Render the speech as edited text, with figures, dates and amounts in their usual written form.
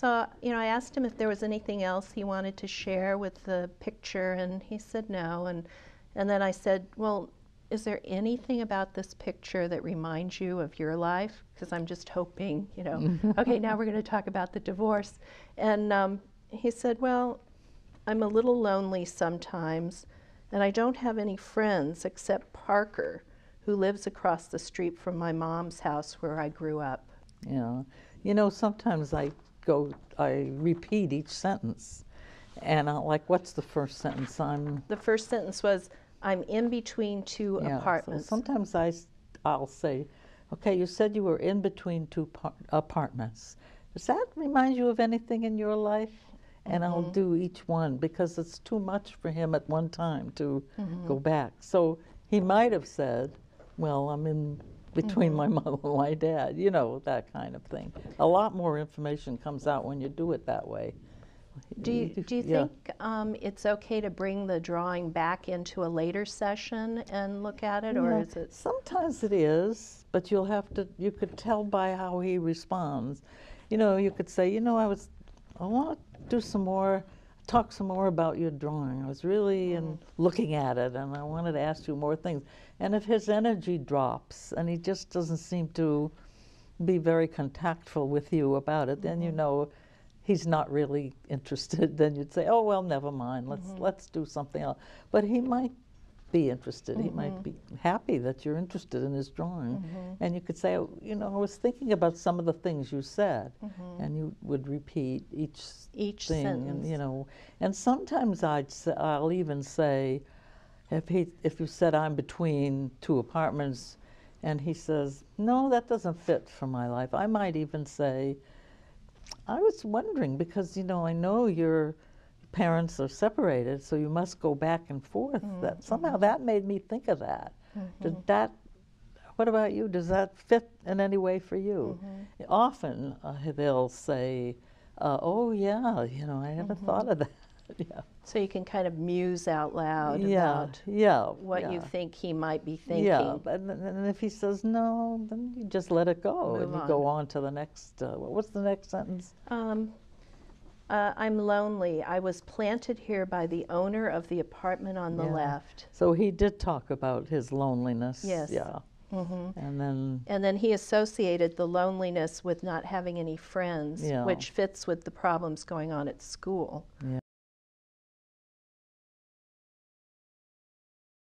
So, you know, I asked him if there was anything else he wanted to share with the picture, and he said no. And then I said, well, is there anything about this picture that reminds you of your life? Because I'm just hoping, you know, okay, now we're going to talk about the divorce. And he said, well, I'm a little lonely sometimes, and I don't have any friends except Parker, who lives across the street from my mom's house where I grew up. Yeah. You know, sometimes I repeat each sentence, and like, what's the first sentence? The first sentence was, I'm in between two apartments. So sometimes I'll say, okay, you said you were in between two apartments. Does that remind you of anything in your life? And I'll do each one, because it's too much for him at one time to go back. So he might have said, well, I'm in between my mother and my dad, you know, that kind of thing. A lot more information comes out when you do it that way. Do you think it's okay to bring the drawing back into a later session and look at it, or is it? Sometimes it is, but you'll have to, you could tell by how he responds. You know, you could say, you know, I want to do some more, talk some more about your drawing. I was really looking at it, and I wanted to ask you more things. And if his energy drops and he just doesn't seem to be very contactful with you about it, then you know he's not really interested. Then you'd say, oh, well, never mind, let's do something else. But he might be interested. He might be happy that you're interested in his drawing. And you could say, oh, you know, I was thinking about some of the things you said, and you would repeat each thing, sentence. and you know. And sometimes I'll even say, if you said I'm between two apartments, and he says, no, that doesn't fit for my life, I might even say, I was wondering, because you know, I know your parents are separated, so you must go back and forth. That somehow that made me think of that. Did that? What about you? Does that fit in any way for you? Often they'll say, "Oh yeah, you know, I never thought of that." Yeah. So you can kind of muse out loud about what you think he might be thinking. Yeah, and if he says no, then you just let it go. Move and you on. go on to the next, what's the next sentence? I'm lonely. I was planted here by the owner of the apartment on the left. So he did talk about his loneliness. Yes. Yeah. And then he associated the loneliness with not having any friends, which fits with the problems going on at school. Yeah.